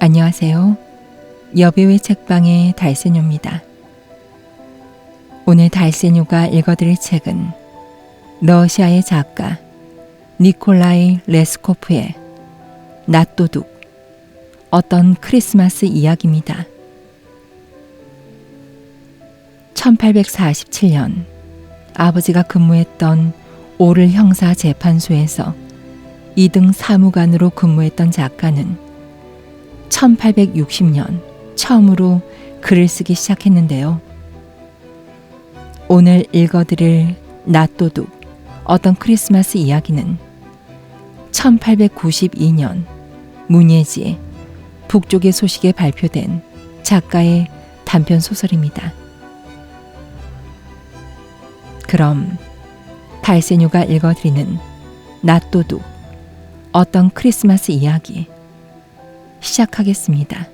안녕하세요. 여배우의 책방의 달세뇨입니다. 오늘 달세뇨가 읽어드릴 책은 러시아의 작가 니콜라이 레스코프의 낫도둑, 어떤 크리스마스 이야기입니다. 1847년 아버지가 근무했던 오를 형사 재판소에서 2등 사무관으로 근무했던 작가는 1860년 처음으로 글을 쓰기 시작했는데요. 오늘 읽어드릴 낫도둑, 어떤 크리스마스 이야기는 1892년 문예지 북쪽의 소식에 발표된 작가의 단편 소설입니다. 그럼 달세뇨가 읽어드리는 낫도둑, 어떤 크리스마스 이야기 시작하겠습니다.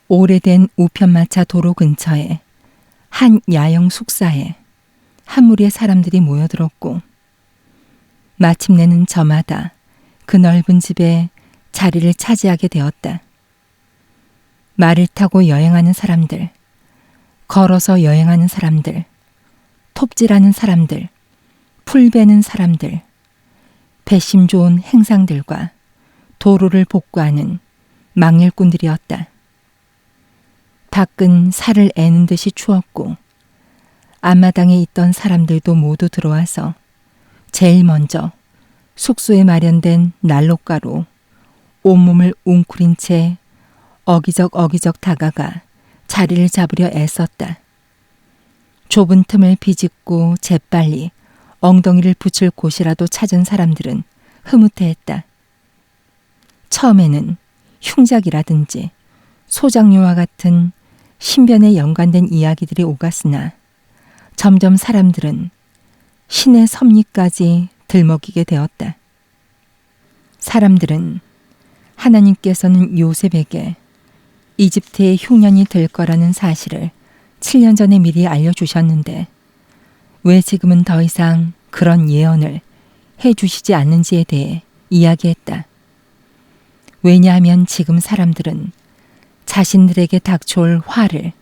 오래된 우편마차 도로 근처에 한 야영 숙사에 한 무리의 사람들이 모여들었고, 마침내는 저마다 그 넓은 집에 자리를 차지하게 되었다. 말을 타고 여행하는 사람들, 걸어서 여행하는 사람들, 톱질하는 사람들, 풀 베는 사람들, 배심 좋은 행상들과 도로를 복구하는 망일꾼들이었다. 밖은 살을 애는 듯이 추웠고, 앞마당에 있던 사람들도 모두 들어와서 제일 먼저 숙소에 마련된 난로가로 온몸을 웅크린 채 어기적 다가가 자리를 잡으려 애썼다. 좁은 틈을 비집고 재빨리 엉덩이를 붙일 곳이라도 찾은 사람들은 흐뭇해했다. 처음에는 흉작이라든지 소장료와 같은 신변에 연관된 이야기들이 오갔으나 점점 사람들은 신의 섭리까지 들먹이게 되었다. 사람들은 하나님께서는 요셉에게 이집트의 흉년이 될 거라는 사실을 7년 전에 미리 알려주셨는데 왜 지금은 더 이상 그런 예언을 해주시지 않는지에 대해 이야기했다. 왜냐하면 지금 사람들은 자신들에게 닥쳐올 화를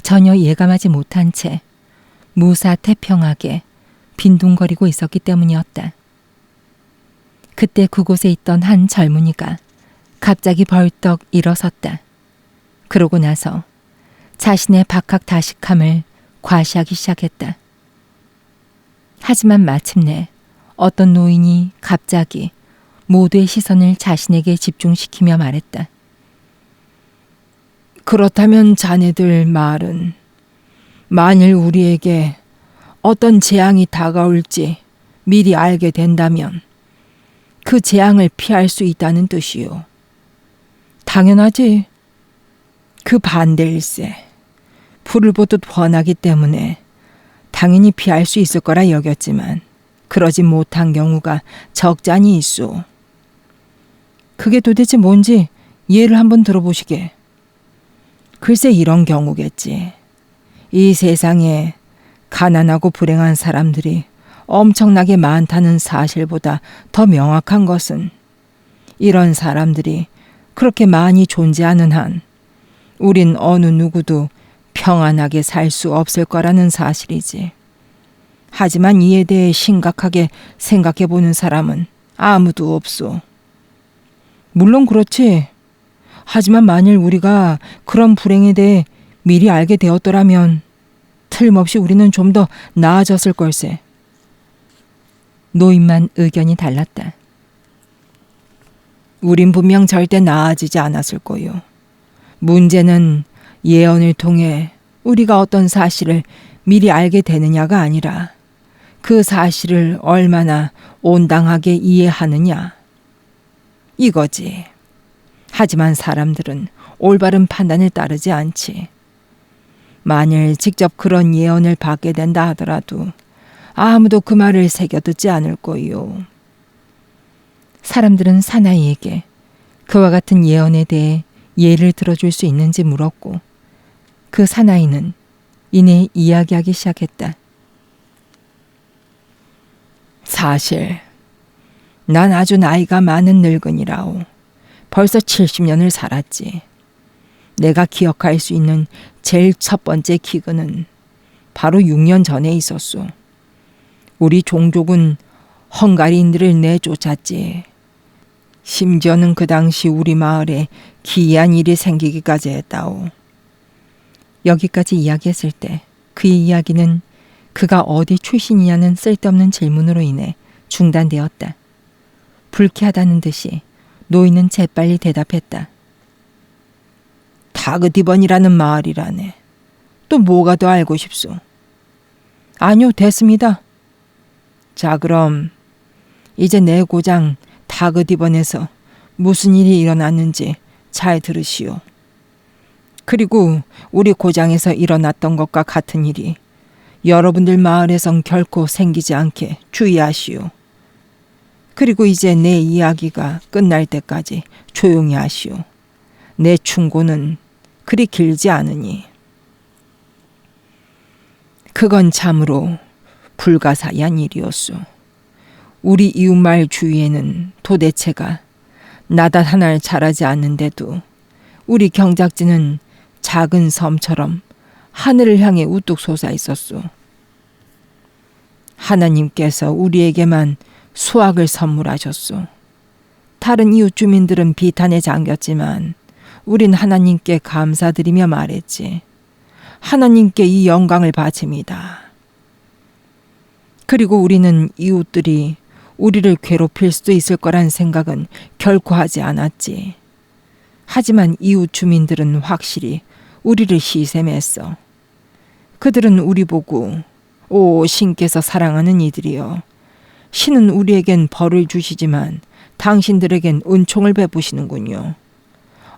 전혀 예감하지 못한 채 무사태평하게 빈둥거리고 있었기 때문이었다. 그때 그곳에 있던 한 젊은이가 갑자기 벌떡 일어섰다. 그러고 나서 자신의 박학다식함을 과시하기 시작했다. 하지만 마침내 어떤 노인이 갑자기 모두의 시선을 자신에게 집중시키며 말했다. 그렇다면 자네들 말은 만일 우리에게 어떤 재앙이 다가올지 미리 알게 된다면 그 재앙을 피할 수 있다는 뜻이요. 당연하지. 그 반대일세. 불을 보듯 훤하기 때문에 당연히 피할 수 있을 거라 여겼지만 그러지 못한 경우가 적잖이 있소. 그게 도대체 뭔지 예를 한번 들어보시게. 글쎄 이런 경우겠지. 이 세상에 가난하고 불행한 사람들이 엄청나게 많다는 사실보다 더 명확한 것은 이런 사람들이 그렇게 많이 존재하는 한 우린 어느 누구도 평안하게 살 수 없을 거라는 사실이지. 하지만 이에 대해 심각하게 생각해 보는 사람은 아무도 없소. 물론 그렇지. 하지만 만일 우리가 그런 불행에 대해 미리 알게 되었더라면 틀림없이 우리는 좀 더 나아졌을 걸세. 노인만 의견이 달랐다. 우린 분명 절대 나아지지 않았을 거요. 문제는 예언을 통해 우리가 어떤 사실을 미리 알게 되느냐가 아니라 그 사실을 얼마나 온당하게 이해하느냐. 이거지. 하지만 사람들은 올바른 판단을 따르지 않지. 만일 직접 그런 예언을 받게 된다 하더라도 아무도 그 말을 새겨듣지 않을 거요. 사람들은 사나이에게 그와 같은 예언에 대해 예를 들어줄 수 있는지 물었고, 그 사나이는 이내 이야기하기 시작했다. 사실 난 아주 나이가 많은 늙은이라오. 벌써 70년을 살았지. 내가 기억할 수 있는 제일 첫 번째 기근은 바로 6년 전에 있었소. 우리 종족은 헝가리인들을 내쫓았지. 심지어는 그 당시 우리 마을에 기이한 일이 생기기까지 했다오. 여기까지 이야기했을 때 그의 이야기는 그가 어디 출신이냐는 쓸데없는 질문으로 인해 중단되었다. 불쾌하다는 듯이 노인은 재빨리 대답했다. 다그디번이라는 마을이라네. 또 뭐가 더 알고 싶소? 아니요, 됐습니다. 자, 그럼 이제 내 고장 다그디번에서 무슨 일이 일어났는지 잘 들으시오. 그리고 우리 고장에서 일어났던 것과 같은 일이 여러분들 마을에선 결코 생기지 않게 주의하시오. 그리고 이제 내 이야기가 끝날 때까지 조용히 하시오. 내 충고는 그리 길지 않으니. 그건 참으로 불가사의한 일이었소. 우리 이웃마을 주위에는 도대체가 나닷 하나를 자라지 않는데도 우리 경작지는 작은 섬처럼 하늘을 향해 우뚝 솟아 있었소. 하나님께서 우리에게만 수확을 선물하셨소. 다른 이웃 주민들은 비탄에 잠겼지만 우린 하나님께 감사드리며 말했지. 하나님께 이 영광을 바칩니다. 그리고 우리는 이웃들이 우리를 괴롭힐 수도 있을 거란 생각은 결코 하지 않았지. 하지만 이웃 주민들은 확실히 우리를 시샘했어. 그들은 우리 보고 오 신께서 사랑하는 이들이여, 신은 우리에겐 벌을 주시지만 당신들에겐 은총을 베푸시는군요.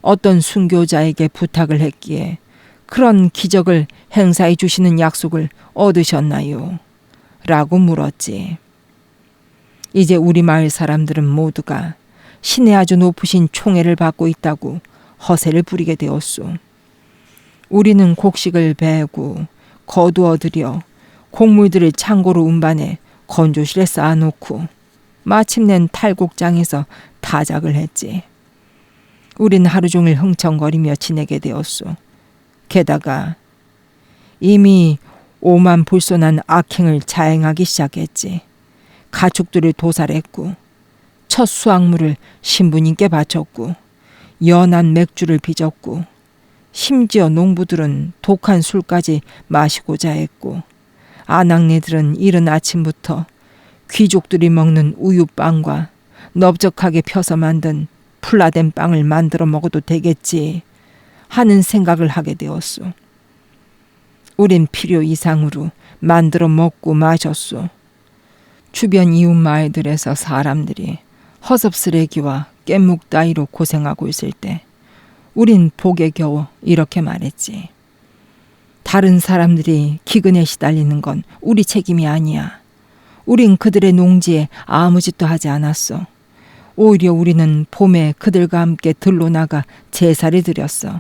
어떤 순교자에게 부탁을 했기에 그런 기적을 행사해 주시는 약속을 얻으셨나요? 라고 물었지. 이제 우리 마을 사람들은 모두가 신의 아주 높으신 총애를 받고 있다고 허세를 부리게 되었소. 우리는 곡식을 베고 거두어 들여 곡물들을 창고로 운반해 건조실에 쌓아놓고 마침낸 탈곡장에서 타작을 했지. 우린 하루 종일 흥청거리며 지내게 되었소. 게다가 이미 오만불손한 악행을 자행하기 시작했지. 가축들을 도살했고 첫 수확물을 신부님께 바쳤고 연한 맥주를 빚었고 심지어 농부들은 독한 술까지 마시고자 했고 아낙네들은 이른 아침부터 귀족들이 먹는 우유빵과 넓적하게 펴서 만든 풀라된 빵을 만들어 먹어도 되겠지 하는 생각을 하게 되었소. 우린 필요 이상으로 만들어 먹고 마셨소. 주변 이웃 마을들에서 사람들이 허섭쓰레기와 깻묵 따위로 고생하고 있을 때 우린 복에 겨워 이렇게 말했지. 다른 사람들이 기근에 시달리는 건 우리 책임이 아니야. 우린 그들의 농지에 아무 짓도 하지 않았어. 오히려 우리는 봄에 그들과 함께 들로 나가 제사를 드렸어.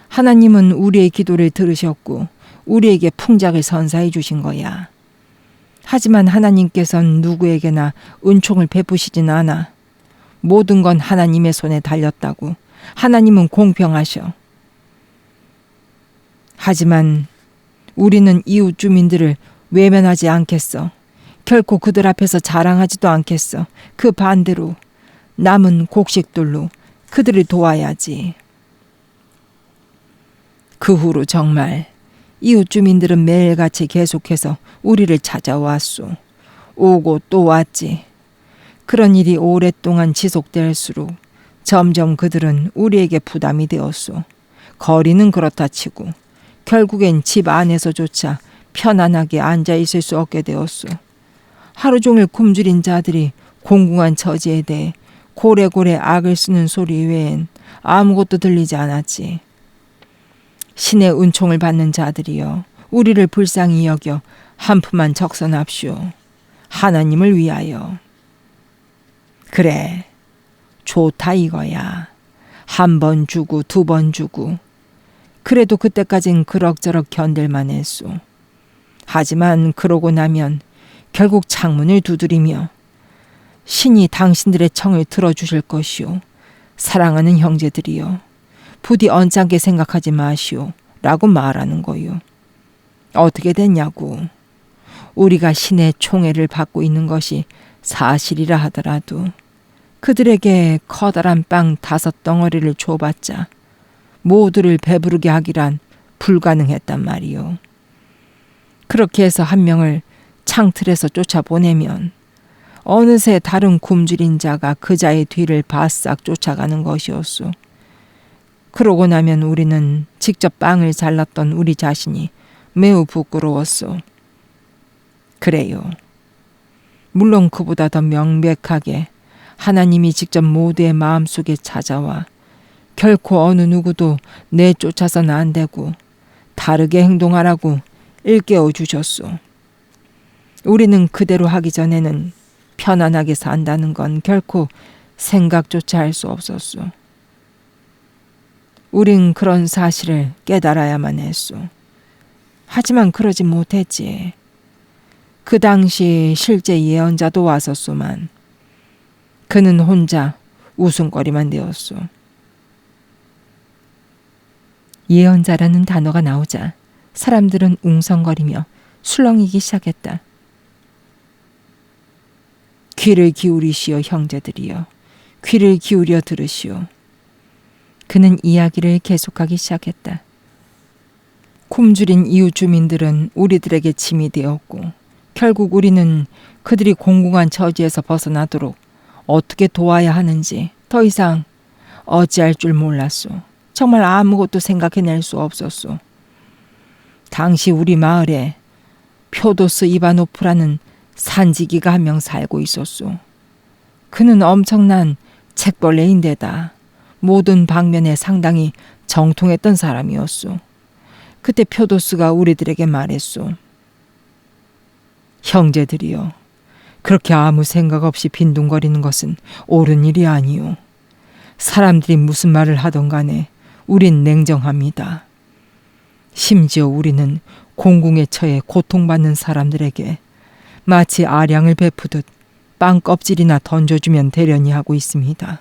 하나님은 우리의 기도를 들으셨고 우리에게 풍작을 선사해 주신 거야. 하지만 하나님께서는 누구에게나 은총을 베푸시진 않아. 모든 건 하나님의 손에 달렸다고. 하나님은 공평하셔. 하지만 우리는 이웃 주민들을 외면하지 않겠어. 결코 그들 앞에서 자랑하지도 않겠어. 그 반대로 남은 곡식들로 그들을 도와야지. 그 후로 정말 이웃 주민들은 매일같이 계속해서 우리를 찾아왔소. 오고 또 왔지. 그런 일이 오랫동안 지속될수록 점점 그들은 우리에게 부담이 되었소. 거리는 그렇다 치고 결국엔 집 안에서조차 편안하게 앉아 있을 수 없게 되었소. 하루 종일 굶주린 자들이 공공한 처지에 대해 고래고래 악을 쓰는 소리 외엔 아무것도 들리지 않았지. 신의 은총을 받는 자들이여, 우리를 불쌍히 여겨 한 푼만 적선합시오. 하나님을 위하여. 그래, 좋다 이거야. 한 번 주고 두 번 주고. 그래도 그때까진 그럭저럭 견딜만 했소. 하지만 그러고 나면 결국 창문을 두드리며 신이 당신들의 청을 들어주실 것이오. 사랑하는 형제들이여, 부디 언짢게 생각하지 마시오. 라고 말하는 거요. 어떻게 됐냐고. 우리가 신의 총애를 받고 있는 것이 사실이라 하더라도 그들에게 커다란 빵 5덩어리를 줘봤자 모두를 배부르게 하기란 불가능했단 말이요. 그렇게 해서 한 명을 창틀에서 쫓아보내면 어느새 다른 굶주린 자가 그 자의 뒤를 바싹 쫓아가는 것이었소. 그러고 나면 우리는 직접 빵을 잘랐던 우리 자신이 매우 부끄러웠소. 그래요. 물론 그보다 더 명백하게 하나님이 직접 모두의 마음속에 찾아와 결코 어느 누구도 내쫓아서는 안 되고 다르게 행동하라고 일깨워 주셨소. 우리는 그대로 하기 전에는 편안하게 산다는 건 결코 생각조차 할 수 없었소. 우린 그런 사실을 깨달아야만 했소. 하지만 그러지 못했지. 그 당시 실제 예언자도 왔었소만 그는 혼자 웃음거리만 되었소. 예언자라는 단어가 나오자 사람들은 웅성거리며 술렁이기 시작했다. 귀를 기울이시오 형제들이여. 귀를 기울여 들으시오. 그는 이야기를 계속하기 시작했다. 굶주린 이웃 주민들은 우리들에게 짐이 되었고 결국 우리는 그들이 공공한 처지에서 벗어나도록 어떻게 도와야 하는지 더 이상 어찌할 줄 몰랐소. 정말 아무것도 생각해낼 수 없었소. 당시 우리 마을에 표도스 이바노프라는 산지기가 한 명 살고 있었소. 그는 엄청난 책벌레인데다 모든 방면에 상당히 정통했던 사람이었소. 그때 표도스가 우리들에게 말했소. 형제들이여, 그렇게 아무 생각 없이 빈둥거리는 것은 옳은 일이 아니오. 사람들이 무슨 말을 하던 간에 우린 냉정합니다. 심지어 우리는 공궁에 처해 고통받는 사람들에게 마치 아량을 베푸듯 빵 껍질이나 던져주면 되려니 하고 있습니다.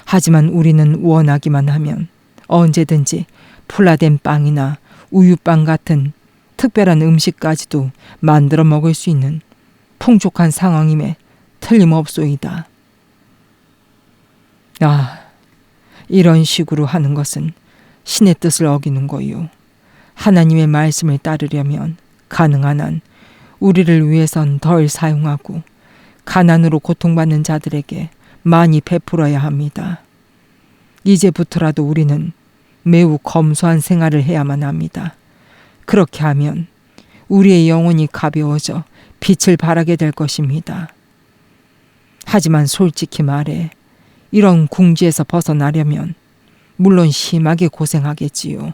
하지만 우리는 원하기만 하면 언제든지 풀라된 빵이나 우유빵 같은 특별한 음식까지도 만들어 먹을 수 있는 풍족한 상황임에 틀림없소이다. 이런 식으로 하는 것은 신의 뜻을 어기는 거요. 하나님의 말씀을 따르려면 가능한 한 우리를 위해선 덜 사용하고 가난으로 고통받는 자들에게 많이 베풀어야 합니다. 이제부터라도 우리는 매우 검소한 생활을 해야만 합니다. 그렇게 하면 우리의 영혼이 가벼워져 빛을 발하게 될 것입니다. 하지만 솔직히 말해 이런 궁지에서 벗어나려면 물론 심하게 고생하겠지요.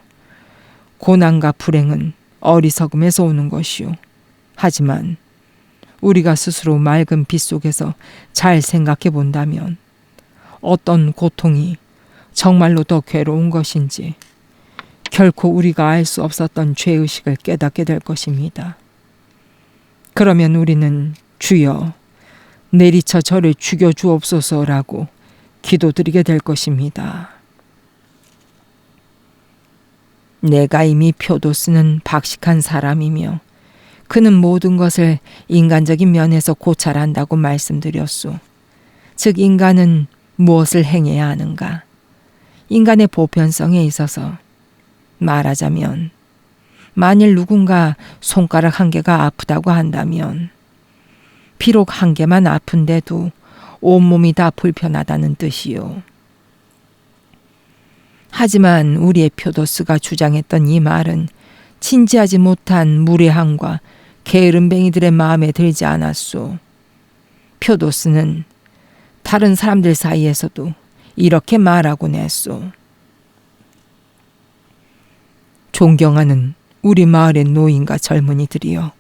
고난과 불행은 어리석음에서 오는 것이요. 하지만 우리가 스스로 맑은 빛 속에서 잘 생각해 본다면 어떤 고통이 정말로 더 괴로운 것인지 결코 우리가 알 수 없었던 죄의식을 깨닫게 될 것입니다. 그러면 우리는 주여 내리쳐 저를 죽여 주옵소서라고 기도드리게 될 것입니다. 내가 이미 표도스는 박식한 사람이며 그는 모든 것을 인간적인 면에서 고찰한다고 말씀드렸소. 즉 인간은 무엇을 행해야 하는가? 인간의 보편성에 있어서 말하자면 만일 누군가 손가락 한 개가 아프다고 한다면 비록 한 개만 아픈데도 온몸이 다 불편하다는 뜻이요. 하지만 우리의 표도스가 주장했던 이 말은 진지하지 못한 무례함과 게으름뱅이들의 마음에 들지 않았소. 표도스는 다른 사람들 사이에서도 이렇게 말하곤 했소. 존경하는 우리 마을의 노인과 젊은이들이여,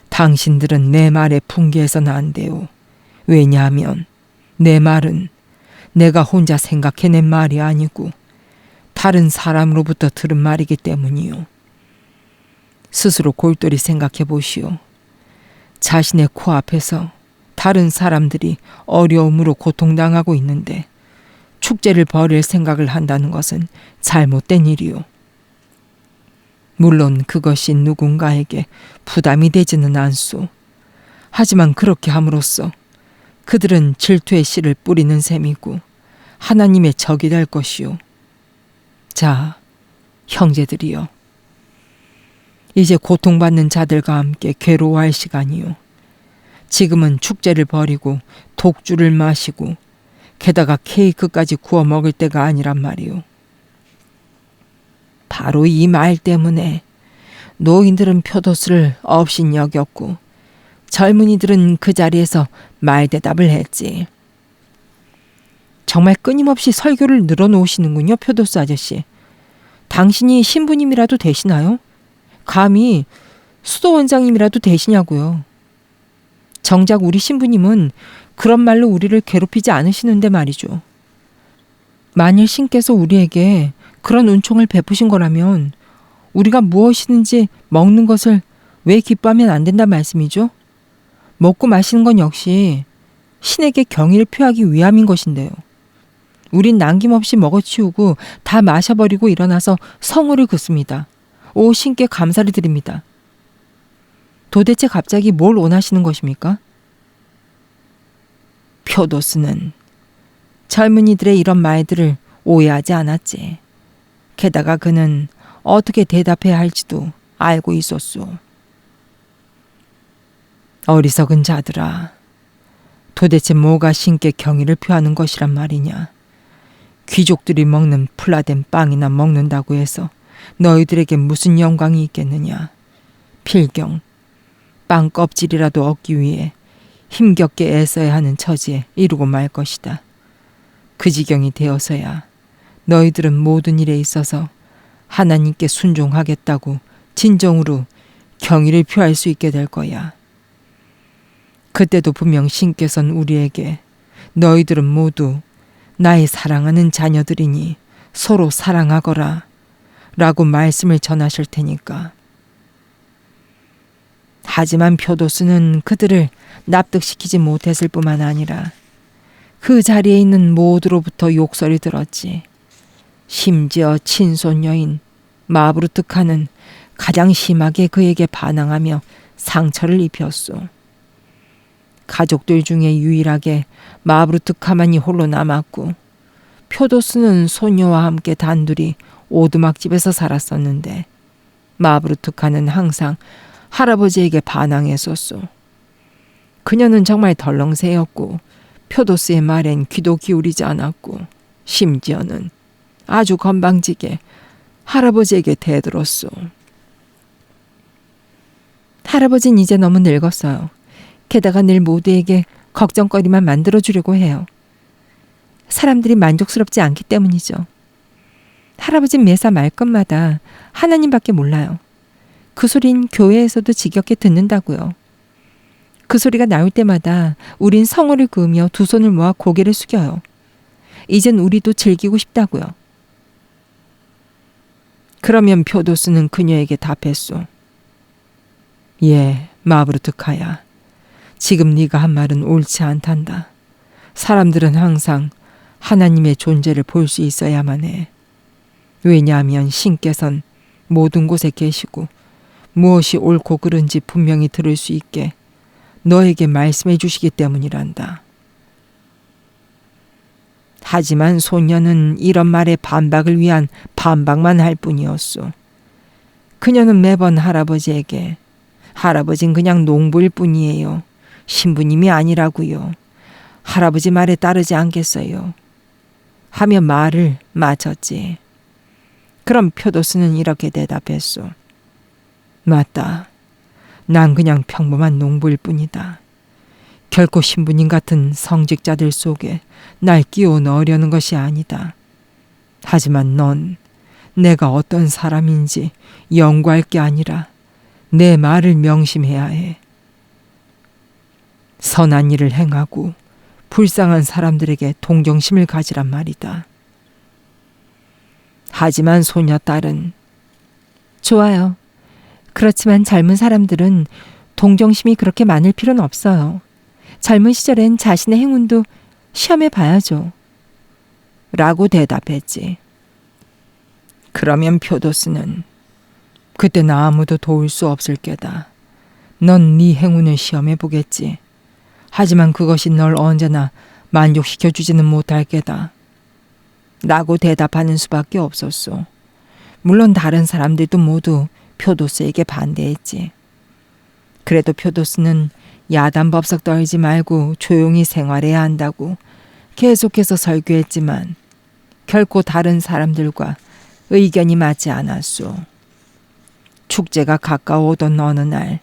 당신들은 내 말에 분개해서는 안 돼요. 왜냐하면 내 말은 내가 혼자 생각해낸 말이 아니고 다른 사람으로부터 들은 말이기 때문이요. 스스로 골똘히 생각해 보시오. 자신의 코앞에서 다른 사람들이 어려움으로 고통당하고 있는데 축제를 벌일 생각을 한다는 것은 잘못된 일이요. 물론 그것이 누군가에게 부담이 되지는 않소. 하지만 그렇게 함으로써 그들은 질투의 씨를 뿌리는 셈이고 하나님의 적이 될 것이요. 자, 형제들이여. 이제 고통받는 자들과 함께 괴로워할 시간이요. 지금은 축제를 벌이고 독주를 마시고 게다가 케이크까지 구워 먹을 때가 아니란 말이요. 바로 이 말 때문에 노인들은 표도스를 업신여겼고 젊은이들은 그 자리에서 말대답을 했지. 정말 끊임없이 설교를 늘어놓으시는군요, 표도스 아저씨. 당신이 신부님이라도 되시나요? 감히 수도원장님이라도 되시냐고요. 정작 우리 신부님은 그런 말로 우리를 괴롭히지 않으시는데 말이죠. 만일 신께서 우리에게 그런 은총을 베푸신 거라면 우리가 무엇이든지 먹는 것을 왜 기뻐하면 안 된단 말씀이죠? 먹고 마시는 건 역시 신에게 경의를 표하기 위함인 것인데요. 우린 남김없이 먹어치우고 다 마셔버리고 일어나서 성호를 긋습니다. 오 신께 감사를 드립니다. 도대체 갑자기 뭘 원하시는 것입니까? 표도스는 젊은이들의 이런 말들을 오해하지 않았지. 게다가 그는 어떻게 대답해야 할지도 알고 있었소. 어리석은 자들아, 도대체 뭐가 신께 경의를 표하는 것이란 말이냐. 귀족들이 먹는 풀라된 빵이나 먹는다고 해서 너희들에게 무슨 영광이 있겠느냐. 필경 빵 껍질이라도 얻기 위해 힘겹게 애써야 하는 처지에 이르고 말 것이다. 그 지경이 되어서야 너희들은 모든 일에 있어서 하나님께 순종하겠다고 진정으로 경의를 표할 수 있게 될 거야. 그때도 분명 신께서는 우리에게 너희들은 모두 나의 사랑하는 자녀들이니 서로 사랑하거라 라고 말씀을 전하실 테니까. 하지만 표도스는 그들을 납득시키지 못했을 뿐만 아니라 그 자리에 있는 모두로부터 욕설이 들었지. 심지어 친손녀인 마브루트 칸은 가장 심하게 그에게 반항하며 상처를 입혔소. 가족들 중에 유일하게 마브루트 카만이 홀로 남았고 표도스는 소녀와 함께 단둘이 오두막집에서 살았었는데 마브루트 칸은 항상 할아버지에게 반항했었소. 그녀는 정말 덜렁새였고 표도스의 말엔 귀도 기울이지 않았고 심지어는 아주 건방지게 할아버지에게 대들었소. 할아버지는 이제 너무 늙었어요. 게다가 늘 모두에게 걱정거리만 만들어주려고 해요. 사람들이 만족스럽지 않기 때문이죠. 할아버지는 매사 말끝마다 하나님밖에 몰라요. 그 소린 교회에서도 지겹게 듣는다고요. 그 소리가 나올 때마다 우린 성호를 그으며 두 손을 모아 고개를 숙여요. 이젠 우리도 즐기고 싶다고요. 그러면 표도스는 그녀에게 답했소. 예, 마브루트카야. 지금 네가 한 말은 옳지 않단다. 사람들은 항상 하나님의 존재를 볼 수 있어야만 해. 왜냐하면 신께서는 모든 곳에 계시고 무엇이 옳고 그른지 분명히 들을 수 있게 너에게 말씀해 주시기 때문이란다. 하지만 소녀는 이런 말에 반박을 위한 반박만 할 뿐이었소. 그녀는 매번 할아버지에게 할아버진 그냥 농부일 뿐이에요. 신부님이 아니라고요. 할아버지 말에 따르지 않겠어요. 하며 말을 마쳤지. 그럼 표도스는 이렇게 대답했소. 맞다. 난 그냥 평범한 농부일 뿐이다. 결코 신부님 같은 성직자들 속에 날 끼워 넣으려는 것이 아니다. 하지만 넌 내가 어떤 사람인지 연구할 게 아니라 내 말을 명심해야 해. 선한 일을 행하고 불쌍한 사람들에게 동정심을 가지란 말이다. 하지만 소녀딸은 좋아요. 그렇지만 젊은 사람들은 동정심이 그렇게 많을 필요는 없어요. 젊은 시절엔 자신의 행운도 시험해 봐야죠. 라고 대답했지. 그러면 표도스는 그땐 아무도 도울 수 없을 게다. 넌 네 행운을 시험해 보겠지. 하지만 그것이 널 언제나 만족시켜주지는 못할 게다. 라고 대답하는 수밖에 없었소. 물론 다른 사람들도 모두 표도스에게 반대했지. 그래도 표도스는 야단법석 떨지 말고 조용히 생활해야 한다고 계속해서 설교했지만 결코 다른 사람들과 의견이 맞지 않았소. 축제가 가까워오던 어느 날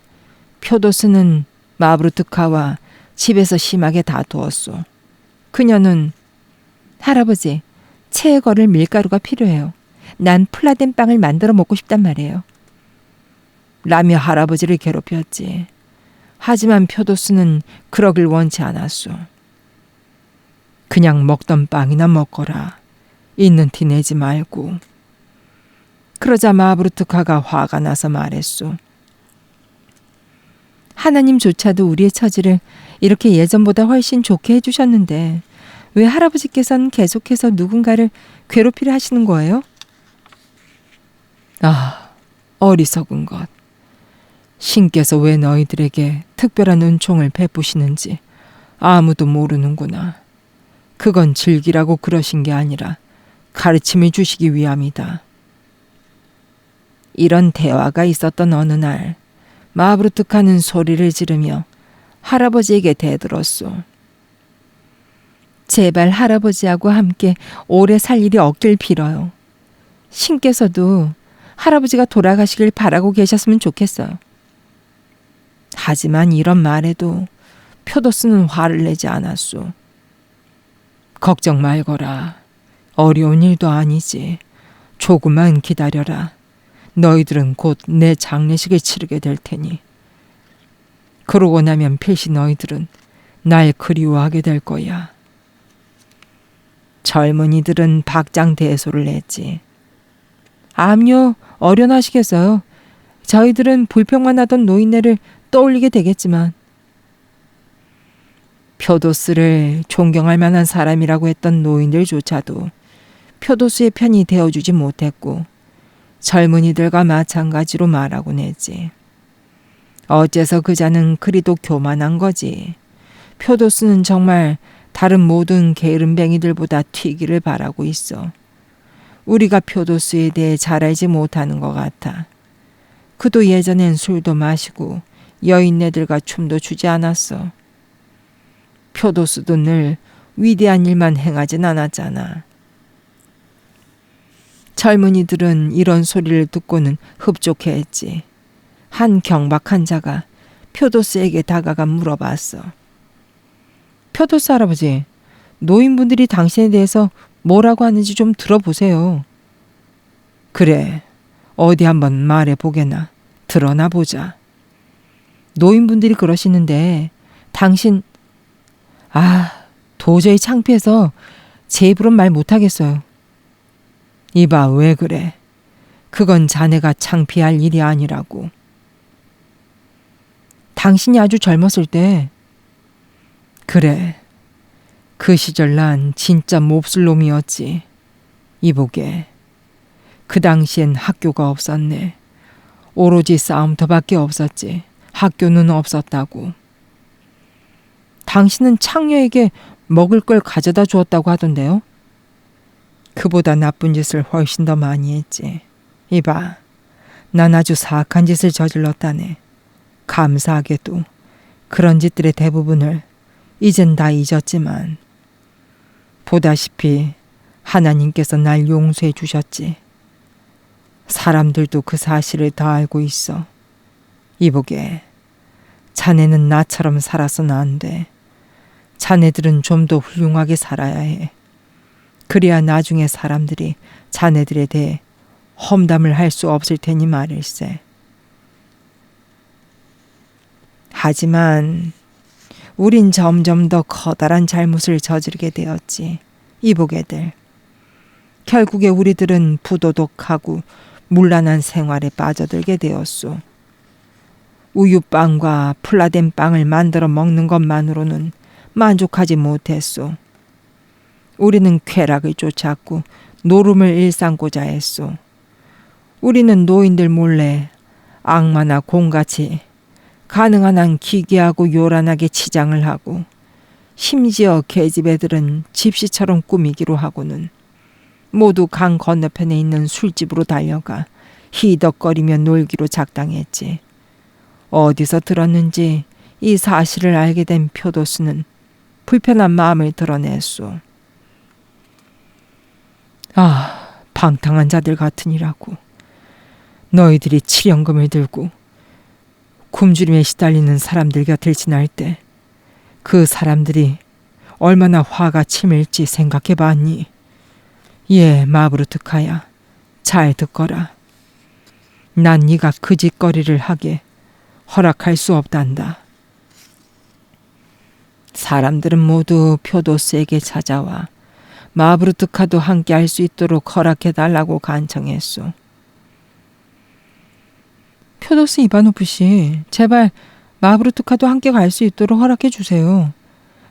표도스는 마브루트카와 집에서 심하게 다투었소. 그녀는 할아버지, 체에 걸을 밀가루가 필요해요. 난 플라덴 빵을 만들어 먹고 싶단 말이에요. 라며 할아버지를 괴롭혔지. 하지만 표도스는 그러길 원치 않았소. 그냥 먹던 빵이나 먹거라. 있는 티 내지 말고. 그러자 마브루트카가 화가 나서 말했소. 하나님조차도 우리의 처지를 이렇게 예전보다 훨씬 좋게 해주셨는데 왜 할아버지께서는 계속해서 누군가를 괴롭히려 하시는 거예요? 아, 어리석은 것. 신께서 왜 너희들에게 특별한 은총을 베푸시는지 아무도 모르는구나. 그건 즐기라고 그러신 게 아니라 가르침을 주시기 위함이다. 이런 대화가 있었던 어느 날 마브루트카는 소리를 지르며 할아버지에게 대들었소. 제발 할아버지하고 함께 오래 살 일이 없길 빌어요. 신께서도 할아버지가 돌아가시길 바라고 계셨으면 좋겠어요. 하지만 이런 말에도 표도스는 화를 내지 않았소. 걱정 말거라. 어려운 일도 아니지. 조금만 기다려라. 너희들은 곧 내 장례식을 치르게 될 테니. 그러고 나면 필시 너희들은 날 그리워하게 될 거야. 젊은이들은 박장대소를 했지. 암요, 어련하시겠어요. 저희들은 불평만 하던 노인네를 떠올리게 되겠지만. 표도스를 존경할 만한 사람이라고 했던 노인들조차도 표도스의 편이 되어주지 못했고 젊은이들과 마찬가지로 말하곤 했지. 어째서 그자는 그리도 교만한 거지. 표도스는 정말 다른 모든 게으름뱅이들보다 튀기를 바라고 있어. 우리가 표도스에 대해 잘 알지 못하는 것 같아. 그도 예전엔 술도 마시고 여인네들과 춤도 추지 않았어. 표도스도 늘 위대한 일만 행하진 않았잖아. 젊은이들은 이런 소리를 듣고는 흡족해했지. 한 경박한 자가 표도스에게 다가가 물어봤어. 표도스 할아버지, 노인분들이 당신에 대해서 뭐라고 하는지 좀 들어보세요. 그래, 어디 한번 말해보게나. 드러나 보자. 노인분들이 그러시는데 당신... 도저히 창피해서 제 입으론 말 못하겠어요. 이봐, 왜 그래? 그건 자네가 창피할 일이 아니라고. 당신이 아주 젊었을 때... 그래, 그 시절 난 진짜 몹쓸 놈이었지. 이보게, 그 당시엔 학교가 없었네. 오로지 싸움터밖에 없었지. 학교는 없었다고. 당신은 창녀에게 먹을 걸 가져다 주었다고 하던데요. 그보다 나쁜 짓을 훨씬 더 많이 했지. 이봐, 난 아주 사악한 짓을 저질렀다네. 감사하게도 그런 짓들의 대부분을 이젠 다 잊었지만 보다시피 하나님께서 날 용서해 주셨지. 사람들도 그 사실을 다 알고 있어. 이보게, 자네는 나처럼 살아서는 안 돼. 자네들은 좀 더 훌륭하게 살아야 해. 그래야 나중에 사람들이 자네들에 대해 험담을 할 수 없을 테니 말일세. 하지만 우린 점점 더 커다란 잘못을 저지르게 되었지. 이보게들. 결국에 우리들은 부도덕하고 문란한 생활에 빠져들게 되었소. 우유빵과 플라덴 빵을 만들어 먹는 것만으로는 만족하지 못했소. 우리는 쾌락을 쫓았고 노름을 일삼고자 했소. 우리는 노인들 몰래 악마나 공같이 가능한 한 기괴하고 요란하게 치장을 하고, 심지어 계집애들은 집시처럼 꾸미기로 하고는 모두 강 건너편에 있는 술집으로 달려가 히덕거리며 놀기로 작당했지. 어디서 들었는지 이 사실을 알게 된 표도수는 불편한 마음을 드러냈소. 아, 방탕한 자들 같으니라고. 너희들이 칠연금을 들고 굶주림에 시달리는 사람들 곁을 지날 때 그 사람들이 얼마나 화가 치밀지 생각해 봤니? 예, 마브루트카야, 잘 듣거라. 난 네가 그 짓거리를 하게 허락할 수 없단다. 사람들은 모두 표도스에게 찾아와 마브루트카도 함께 할 수 있도록 허락해달라고 간청했소. 표도스 이바노프 씨, 제발 마브루트카도 함께 갈 수 있도록 허락해 주세요.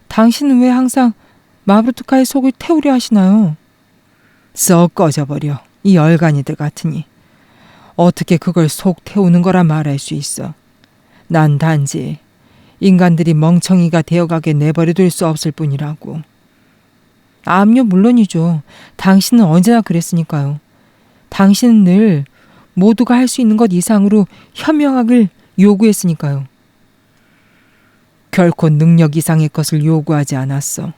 당신은 왜 항상 마브루트카의 속을 태우려 하시나요? 썩 꺼져버려, 이 열간이들 같으니. 어떻게 그걸 속 태우는 거라 말할 수 있어. 난 단지 인간들이 멍청이가 되어가게 내버려둘 수 없을 뿐이라고. 암요, 물론이죠. 당신은 언제나 그랬으니까요. 당신은 늘 모두가 할 수 있는 것 이상으로 현명하길 요구했으니까요. 결코 능력 이상의 것을 요구하지 않았어.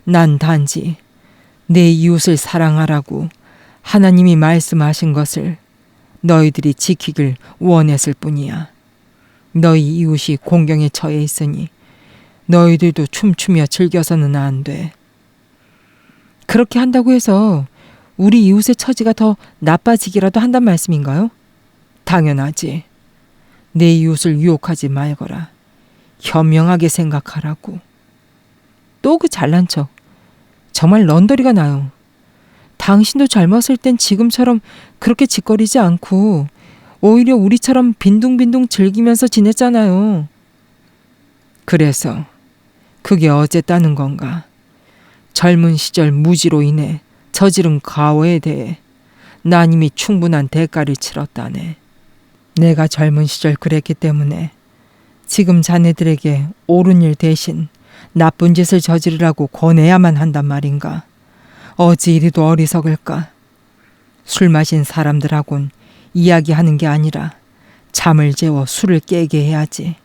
난 단지 내 이웃을 사랑하라고 하나님이 말씀하신 것을 너희들이 지키길 원했을 뿐이야. 너희 이웃이 공경에 처해 있으니 너희들도 춤추며 즐겨서는 안 돼. 그렇게 한다고 해서 우리 이웃의 처지가 더 나빠지기라도 한단 말씀인가요? 당연하지. 내 이웃을 유혹하지 말거라. 현명하게 생각하라고. 또 그 잘난 척. 정말 런더리가 나요. 당신도 젊었을 땐 지금처럼 그렇게 짓거리지 않고 오히려 우리처럼 빈둥빈둥 즐기면서 지냈잖아요. 그래서 그게 어쨌다는 건가? 젊은 시절 무지로 인해 저지른 과오에 대해 난 이미 충분한 대가를 치렀다네. 내가 젊은 시절 그랬기 때문에 지금 자네들에게 옳은 일 대신 나쁜 짓을 저지르라고 권해야만 한단 말인가? 어찌 이리도 어리석을까? 술 마신 사람들하곤 이야기하는 게 아니라 잠을 재워 술을 깨게 해야지.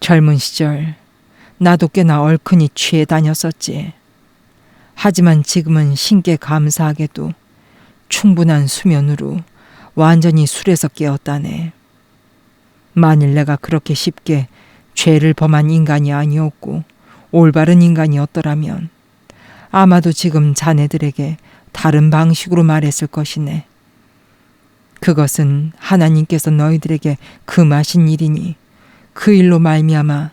젊은 시절 나도 꽤나 얼큰이 취해 다녔었지. 하지만 지금은 신께 감사하게도 충분한 수면으로 완전히 술에서 깨었다네. 만일 내가 그렇게 쉽게 죄를 범한 인간이 아니었고 올바른 인간이었더라면 아마도 지금 자네들에게 다른 방식으로 말했을 것이네. 그것은 하나님께서 너희들에게 금하신 일이니 그 일로 말미암아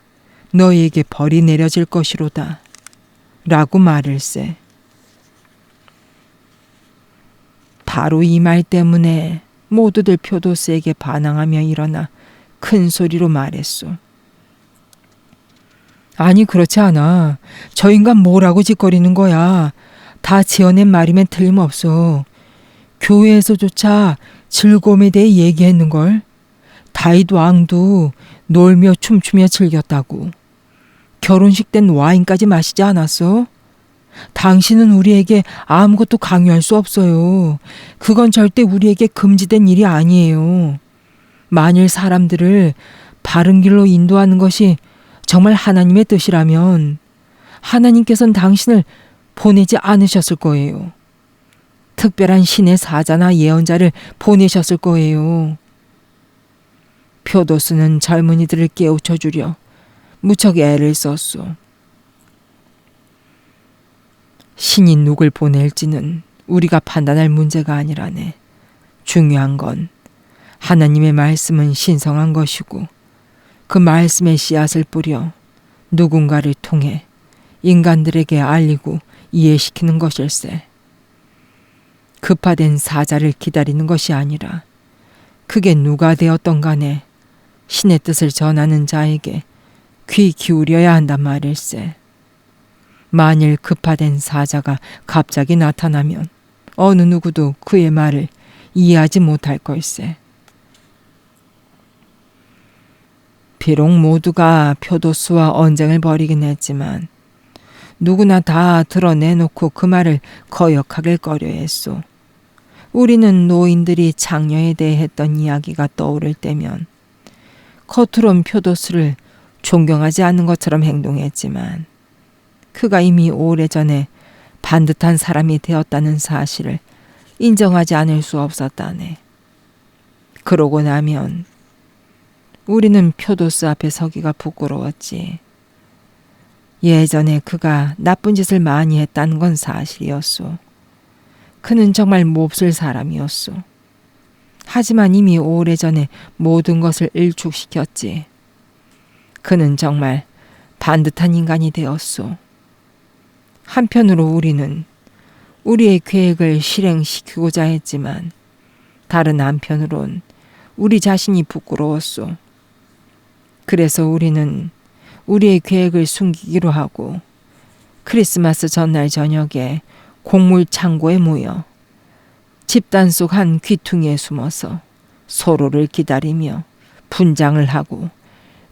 너희에게 벌이 내려질 것이로다 라고 말을세. 바로 이 말 때문에 모두들 표도스에게 반항하며 일어나 큰 소리로 말했소. 아니, 그렇지 않아. 저 인간 뭐라고 짓거리는 거야. 다 지어낸 말이면 틀림없어. 교회에서조차 즐거움에 대해 얘기했는걸. 다윗 왕도 놀며 춤추며 즐겼다고. 결혼식 땐 와인까지 마시지 않았어? 당신은 우리에게 아무것도 강요할 수 없어요. 그건 절대 우리에게 금지된 일이 아니에요. 만일 사람들을 바른 길로 인도하는 것이 정말 하나님의 뜻이라면 하나님께서는 당신을 보내지 않으셨을 거예요. 특별한 신의 사자나 예언자를 보내셨을 거예요. 표도스는 젊은이들을 깨우쳐 주려 무척 애를 썼소. 신이 누굴 보낼지는 우리가 판단할 문제가 아니라네. 중요한 건 하나님의 말씀은 신성한 것이고 그 말씀의 씨앗을 뿌려 누군가를 통해 인간들에게 알리고 이해시키는 것일세. 급화된 사자를 기다리는 것이 아니라 그게 누가 되었던 간에 신의 뜻을 전하는 자에게 귀 기울여야 한단 말일세. 만일 급파된 사자가 갑자기 나타나면 어느 누구도 그의 말을 이해하지 못할 걸세. 비록 모두가 표도수와 언쟁을 벌이긴 했지만 누구나 다 드러내놓고 그 말을 거역하길 꺼려했소. 우리는 노인들이 장녀에 대해 했던 이야기가 떠오를 때면 겉으론 표도수를 존경하지 않는 것처럼 행동했지만 그가 이미 오래전에 반듯한 사람이 되었다는 사실을 인정하지 않을 수 없었다네. 그러고 나면 우리는 표도수 앞에 서기가 부끄러웠지. 예전에 그가 나쁜 짓을 많이 했다는 건 사실이었소. 그는 정말 몹쓸 사람이었소. 하지만 이미 오래전에 모든 것을 일축시켰지. 그는 정말 반듯한 인간이 되었소. 한편으로 우리는 우리의 계획을 실행시키고자 했지만 다른 한편으론 우리 자신이 부끄러웠소. 그래서 우리는 우리의 계획을 숨기기로 하고 크리스마스 전날 저녁에 곡물 창고에 모여 집단 속 한 귀퉁이에 숨어서 서로를 기다리며 분장을 하고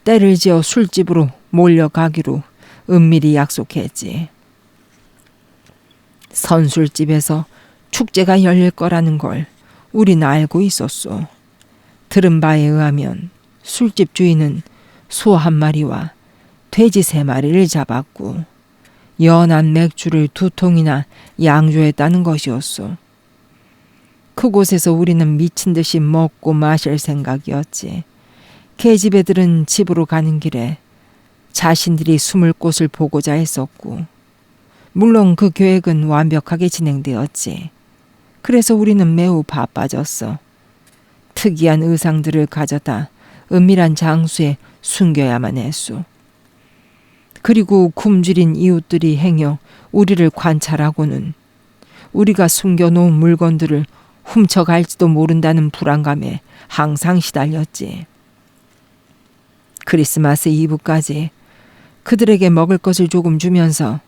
때를 지어 술집으로 몰려가기로 은밀히 약속했지. 선술집에서 축제가 열릴 거라는 걸 우리는 알고 있었소. 들은 바에 의하면 술집 주인은 소 1마리와 돼지 3마리를 잡았고 연한 맥주를 2통이나 양조했다는 것이었소. 그곳에서 우리는 미친 듯이 먹고 마실 생각이었지. 계집애들은 집으로 가는 길에 자신들이 숨을 곳을 보고자 했었고 물론 그 계획은 완벽하게 진행되었지. 그래서 우리는 매우 바빠졌어. 특이한 의상들을 가져다 은밀한 장소에 숨겨야만 했소. 그리고 굶주린 이웃들이 행여 우리를 관찰하고는 우리가 숨겨놓은 물건들을 훔쳐갈지도 모른다는 불안감에 항상 시달렸지. 크리스마스 이브까지 그들에게 먹을 것을 조금 주면서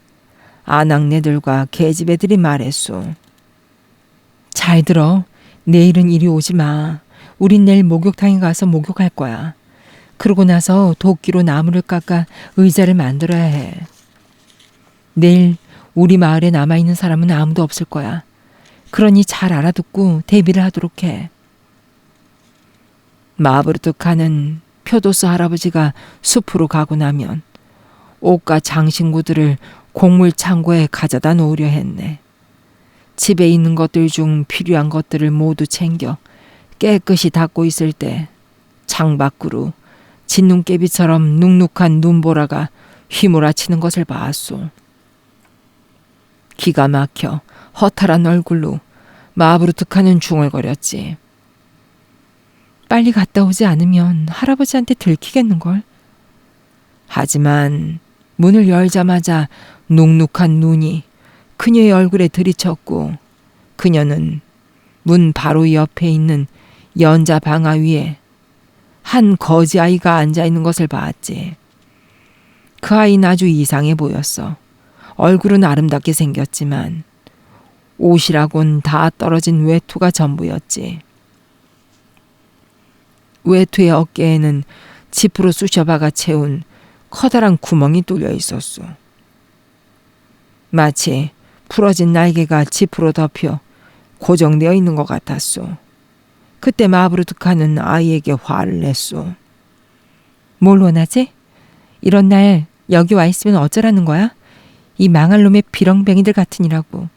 아낙네들과 계집애들이 말했소. 잘 들어. 내일은 이리 오지 마. 우린 내일 목욕탕에 가서 목욕할 거야. 그러고 나서 도끼로 나무를 깎아 의자를 만들어야 해. 내일 우리 마을에 남아있는 사람은 아무도 없을 거야. 그러니 잘 알아듣고 대비를 하도록 해. 마브르투카는 표도스 할아버지가 숲으로 가고 나면 옷과 장신구들을 곡물 창고에 가져다 놓으려 했네. 집에 있는 것들 중 필요한 것들을 모두 챙겨 깨끗이 닦고 있을 때 창밖으로 진눈깨비처럼 눅눅한 눈보라가 휘몰아치는 것을 봤소. 기가 막혀 허탈한 얼굴로 마브르투카는 중얼거렸지. 빨리 갔다 오지 않으면 할아버지한테 들키겠는걸. 하지만 문을 열자마자 눅눅한 눈이 그녀의 얼굴에 들이쳤고 그녀는 문 바로 옆에 있는 연자 방아 위에 한 거지 아이가 앉아있는 것을 봤지. 그 아이는 아주 이상해 보였어. 얼굴은 아름답게 생겼지만 옷이라곤 다 떨어진 외투가 전부였지. 외투의 어깨에는 지프로 쑤셔박아 채운 커다란 구멍이 뚫려 있었소. 마치 부러진 날개가 지프로 덮여 고정되어 있는 것 같았소. 그때 마브르투카는 아이에게 화를 냈소. 뭘 원하지? 이런 날 여기 와 있으면 어쩌라는 거야? 이 망할 놈의 비렁뱅이들 같으니라고.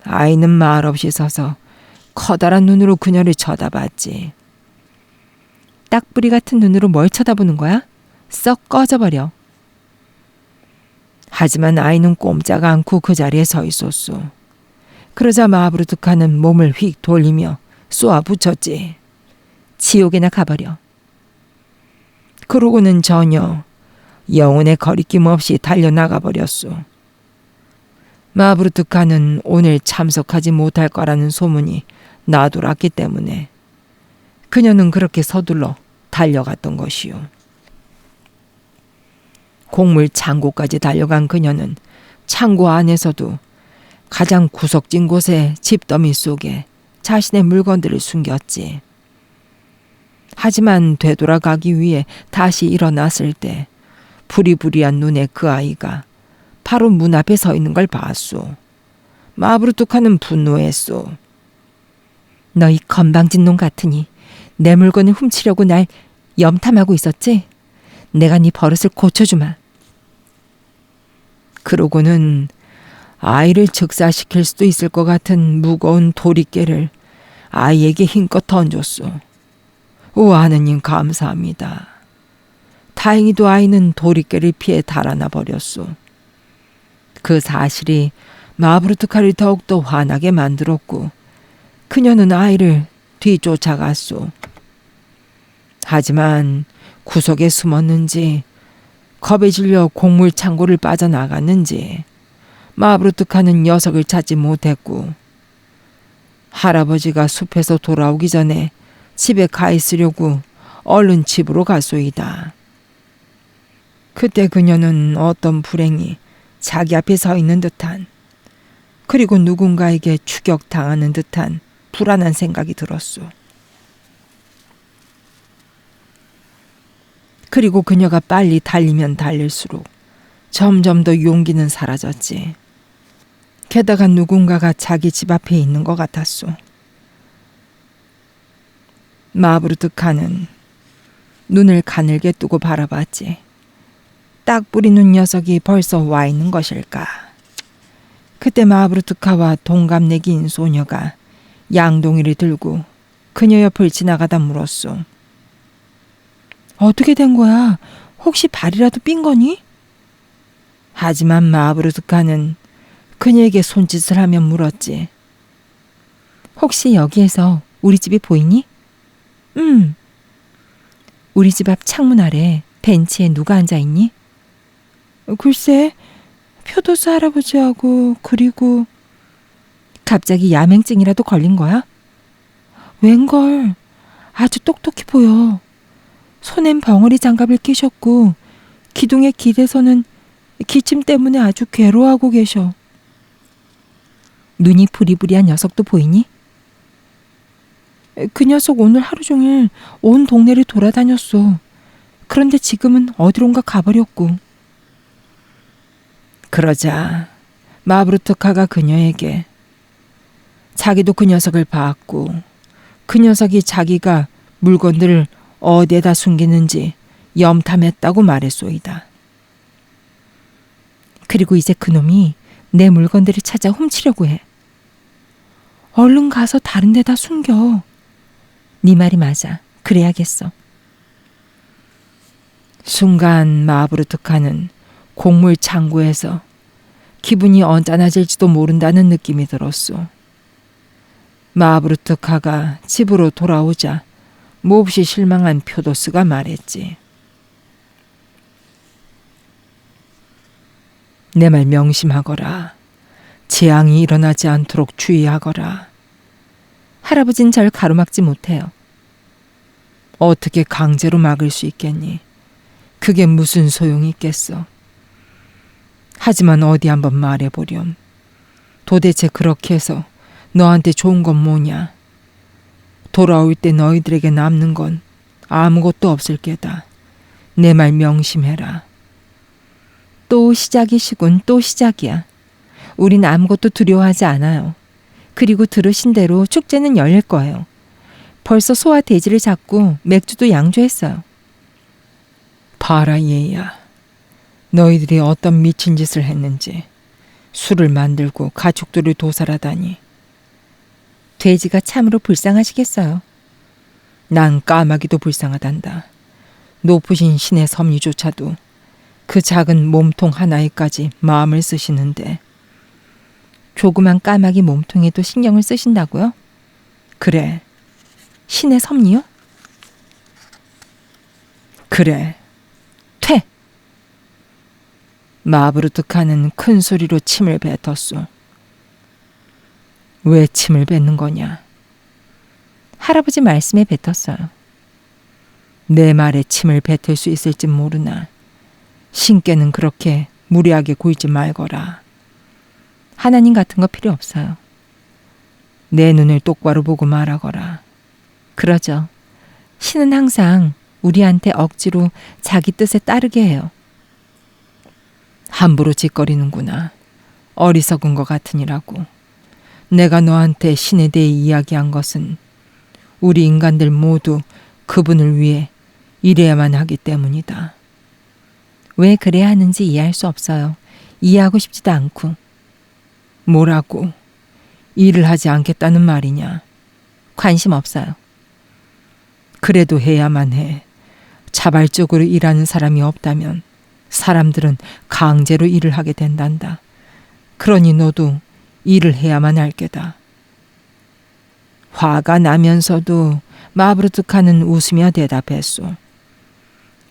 아이는 말없이 서서 커다란 눈으로 그녀를 쳐다봤지. 딱부리 같은 눈으로 뭘 쳐다보는 거야? 썩 꺼져버려. 하지만 아이는 꼼짝 않고 그 자리에 서 있었소. 그러자 마브르투카는 몸을 휙 돌리며 쏘아 붙였지. 지옥에나 가버려. 그러고는 전혀 영혼의 거리낌 없이 달려나가 버렸소. 마브르투카는 오늘 참석하지 못할 거라는 소문이 나돌았기 때문에 그녀는 그렇게 서둘러 달려갔던 것이요. 곡물 창고까지 달려간 그녀는 창고 안에서도 가장 구석진 곳의 집더미 속에 자신의 물건들을 숨겼지. 하지만 되돌아가기 위해 다시 일어났을 때 부리부리한 눈에 그 아이가 바로 문 앞에 서 있는 걸 봤소. 마브루투카는 분노했소. 너희 건방진 놈 같으니 내 물건을 훔치려고 날 염탐하고 있었지? 내가 네 버릇을 고쳐주마. 그러고는 아이를 즉사시킬 수도 있을 것 같은 무거운 도리깨를 아이에게 힘껏 던졌소. 오 하느님 감사합니다. 다행히도 아이는 도리깨를 피해 달아나 버렸소. 그 사실이 마브루투카를 더욱더 화나게 만들었고 그녀는 아이를 뒤쫓아갔소. 하지만 구석에 숨었는지 겁에 질려 곡물 창고를 빠져나갔는지 마브루투카는 녀석을 찾지 못했고 할아버지가 숲에서 돌아오기 전에 집에 가 있으려고 얼른 집으로 갔소이다. 그때 그녀는 어떤 불행이 자기 앞에 서 있는 듯한, 그리고 누군가에게 추격당하는 듯한 불안한 생각이 들었소. 그리고 그녀가 빨리 달리면 달릴수록 점점 더 용기는 사라졌지. 게다가 누군가가 자기 집 앞에 있는 것 같았소. 마브루투카는 눈을 가늘게 뜨고 바라봤지. 딱 뿌리는 녀석이 벌써 와 있는 것일까. 그때 마브루투카와 동갑내기인 소녀가 양동이를 들고 그녀 옆을 지나가다 물었소. 어떻게 된 거야? 혹시 발이라도 삔 거니? 하지만 마브루투카는 그녀에게 손짓을 하며 물었지. 혹시 여기에서 우리 집이 보이니? 우리 집 앞 창문 아래 벤치에 누가 앉아있니? 글쎄, 표도스 할아버지하고 그리고... 갑자기 야맹증이라도 걸린 거야? 웬걸, 아주 똑똑히 보여. 손엔 벙어리 장갑을 끼셨고 기둥의 길에서는 기침 때문에 아주 괴로워하고 계셔. 눈이 부리부리한 녀석도 보이니? 그 녀석 오늘 하루 종일 온 동네를 돌아다녔어. 그런데 지금은 어디론가 가버렸고. 그러자 마브루투카가 그녀에게 자기도 그 녀석을 봤고 그 녀석이 자기가 물건들을 어디에다 숨기는지 염탐했다고 말했소이다. 그리고 이제 그놈이 내 물건들을 찾아 훔치려고 해. 얼른 가서 다른 데다 숨겨. 네 말이 맞아. 그래야겠어. 순간 마브루투카는 곡물 창고에서 기분이 언짢아질지도 모른다는 느낌이 들었소. 마브루투카가 집으로 돌아오자 몹시 실망한 표도스가 말했지. 내 말 명심하거라. 재앙이 일어나지 않도록 주의하거라. 할아버진 절 가로막지 못해요. 어떻게 강제로 막을 수 있겠니? 그게 무슨 소용이 있겠어. 하지만 어디 한번 말해보렴. 도대체 그렇게 해서 너한테 좋은 건 뭐냐? 돌아올 때 너희들에게 남는 건 아무것도 없을 게다. 내 말 명심해라. 또 시작이시군. 또 시작이야. 우린 아무것도 두려워하지 않아요. 그리고 들으신 대로 축제는 열릴 거예요. 벌써 소와 돼지를 잡고 맥주도 양조했어요. 봐라 얘야. 너희들이 어떤 미친 짓을 했는지. 술을 만들고 가축들을 도살하다니. 돼지가 참으로 불쌍하시겠어요. 난 까마귀도 불쌍하단다. 높으신 신의 섭리조차도 그 작은 몸통 하나에까지 마음을 쓰시는데 조그만 까마귀 몸통에도 신경을 쓰신다고요? 그래. 신의 섭리요? 그래. 퇴! 마브루투카는 큰 소리로 침을 뱉었소. 왜 침을 뱉는 거냐? 할아버지 말씀에 뱉었어요. 내 말에 침을 뱉을 수 있을지 모르나 신께는 그렇게 무리하게 굴지 말거라. 하나님 같은 거 필요 없어요. 내 눈을 똑바로 보고 말하거라. 그러죠. 신은 항상 우리한테 억지로 자기 뜻에 따르게 해요. 함부로 짓거리는구나. 어리석은 것 같으니라고. 내가 너한테 신에 대해 이야기한 것은 우리 인간들 모두 그분을 위해 일해야만 하기 때문이다. 왜 그래야 하는지 이해할 수 없어요. 이해하고 싶지도 않고. 뭐라고? 일을 하지 않겠다는 말이냐? 관심 없어요. 그래도 해야만 해. 자발적으로 일하는 사람이 없다면 사람들은 강제로 일을 하게 된단다. 그러니 너도 일을 해야만 할 게다. 화가 나면서도 마브르투카는 웃으며 대답했소.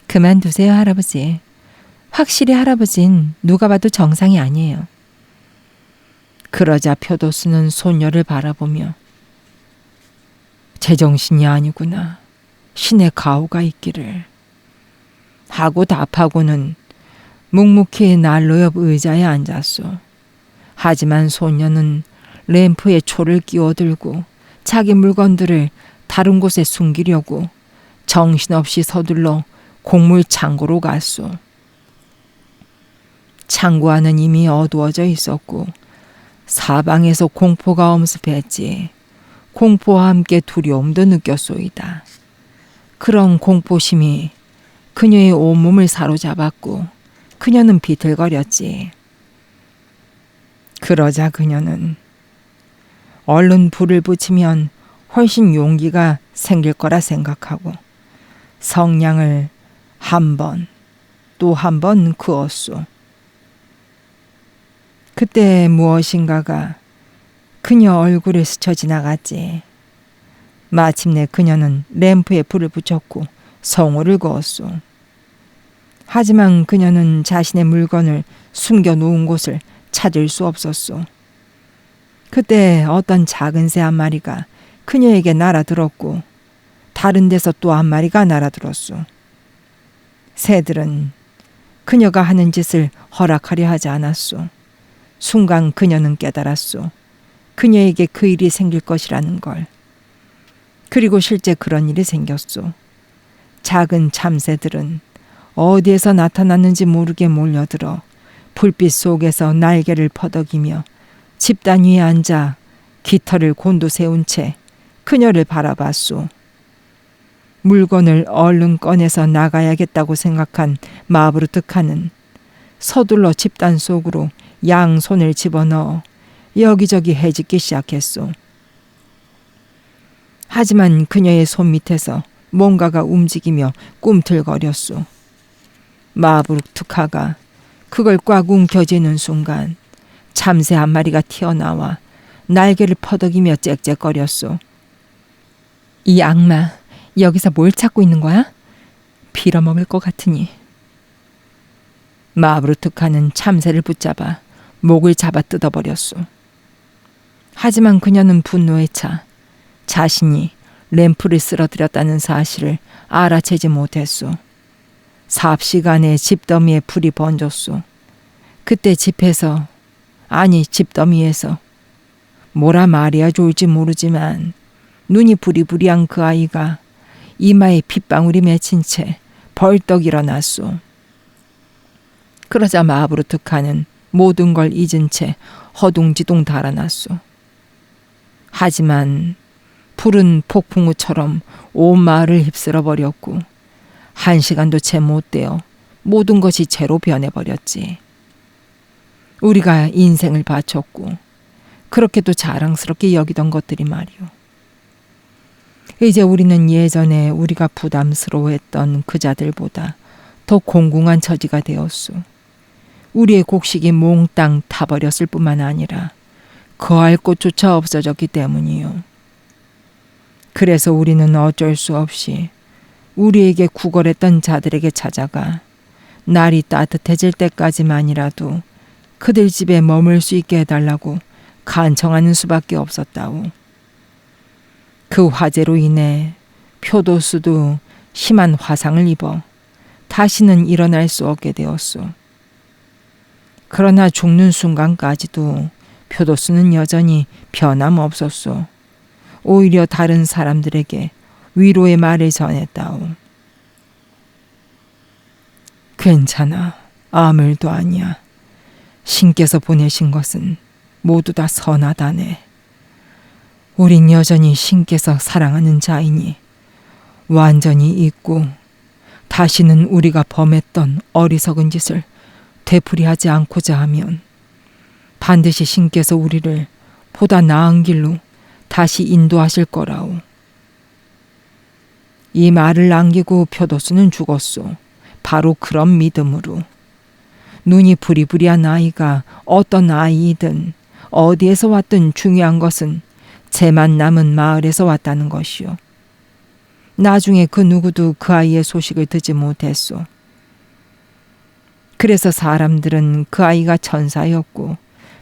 그만두세요, 할아버지. 확실히 할아버진 누가 봐도 정상이 아니에요. 그러자 표도스는 소녀를 바라보며 제정신이 아니구나. 신의 가호가 있기를. 하고 답하고는 묵묵히 난로 옆 의자에 앉았소. 하지만 소녀는 램프에 초를 끼워들고 자기 물건들을 다른 곳에 숨기려고 정신없이 서둘러 곡물 창고로 갔소. 창고 안은 이미 어두워져 있었고 사방에서 공포가 엄습했지. 공포와 함께 두려움도 느꼈소이다. 그런 공포심이 그녀의 온몸을 사로잡았고 그녀는 비틀거렸지. 그러자 그녀는 얼른 불을 붙이면 훨씬 용기가 생길 거라 생각하고 성냥을 한 번 또 한 번 그었소. 그때 무엇인가가 그녀 얼굴에 스쳐 지나갔지. 마침내 그녀는 램프에 불을 붙였고 성호를 그었소. 하지만 그녀는 자신의 물건을 숨겨놓은 곳을 찾을 수 없었소. 그때 어떤 작은 새 한 마리가 그녀에게 날아들었고 다른 데서 또 한 마리가 날아들었소. 새들은 그녀가 하는 짓을 허락하려 하지 않았소. 순간 그녀는 깨달았소. 그녀에게 그 일이 생길 것이라는 걸. 그리고 실제 그런 일이 생겼소. 작은 참새들은 어디에서 나타났는지 모르게 몰려들어 불빛 속에서 날개를 퍼덕이며 집단 위에 앉아 깃털을 곤두세운 채 그녀를 바라봤소. 물건을 얼른 꺼내서 나가야겠다고 생각한 마브르트카는 서둘러 집단 속으로 양손을 집어넣어 여기저기 헤집기 시작했소. 하지만 그녀의 손밑에서 뭔가가 움직이며 꿈틀거렸소. 마브르투카가 그걸 꽉 움켜쥐는 순간 참새 한 마리가 튀어나와 날개를 퍼덕이며 짹짹거렸소. 이 악마, 여기서 뭘 찾고 있는 거야? 빌어먹을 것 같으니. 마브르투카는 참새를 붙잡아 목을 잡아 뜯어버렸소. 하지만 그녀는 분노에 차 자신이 램프를 쓰러뜨렸다는 사실을 알아채지 못했소. 삽시간에 집더미에 불이 번졌소. 그때 집에서, 아니 집더미에서 뭐라 말해야 좋을지 모르지만 눈이 부리부리한 그 아이가 이마에 핏방울이 맺힌 채 벌떡 일어났소. 그러자 마브르투카는 모든 걸 잊은 채 허둥지둥 달아났소. 하지만 불은 폭풍우처럼 온 마을을 휩쓸어 버렸고 1시간도 채 못 되어 모든 것이 재로 변해버렸지. 우리가 인생을 바쳤고 그렇게도 자랑스럽게 여기던 것들이 말이오. 이제 우리는 예전에 우리가 부담스러워했던 그 자들보다 더 공공한 처지가 되었소. 우리의 곡식이 몽땅 타버렸을 뿐만 아니라 거할 곳조차 없어졌기 때문이요. 그래서 우리는 어쩔 수 없이 우리에게 구걸했던 자들에게 찾아가 날이 따뜻해질 때까지만이라도 그들 집에 머물 수 있게 해달라고 간청하는 수밖에 없었다오. 그 화재로 인해 표도수도 심한 화상을 입어 다시는 일어날 수 없게 되었소. 그러나 죽는 순간까지도 표도수는 여전히 변함없었소. 오히려 다른 사람들에게 위로의 말을 전했다오. 괜찮아. 아무 일도 아니야. 신께서 보내신 것은 모두 다 선하다네. 우린 여전히 신께서 사랑하는 자이니 완전히 잊고 다시는 우리가 범했던 어리석은 짓을 되풀이하지 않고자 하면 반드시 신께서 우리를 보다 나은 길로 다시 인도하실 거라오. 이 말을 남기고 표도수는 죽었소. 바로 그런 믿음으로. 눈이 부리부리한 아이가 어떤 아이이든 어디에서 왔든 중요한 것은 쟤만 남은 마을에서 왔다는 것이요. 나중에 그 누구도 그 아이의 소식을 듣지 못했소. 그래서 사람들은 그 아이가 천사였고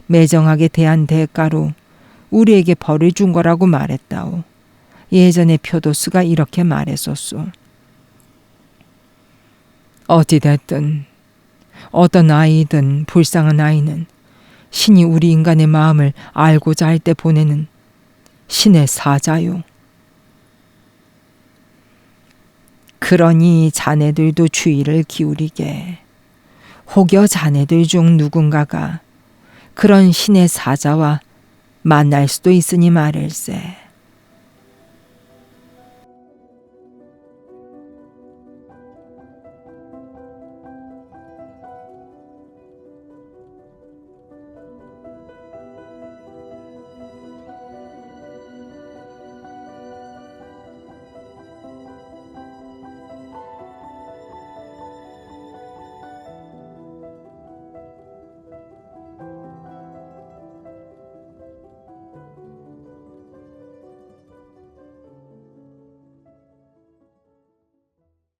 매정하게 대한 대가로 우리에게 벌을 준 거라고 말했다오. 예전에 표도수가 이렇게 말했었소. 어찌됐든 어떤 아이든 불쌍한 아이는 신이 우리 인간의 마음을 알고자 할 때 보내는 신의 사자요. 그러니 자네들도 주의를 기울이게. 혹여 자네들 중 누군가가 그런 신의 사자와 만날 수도 있으니 말일세.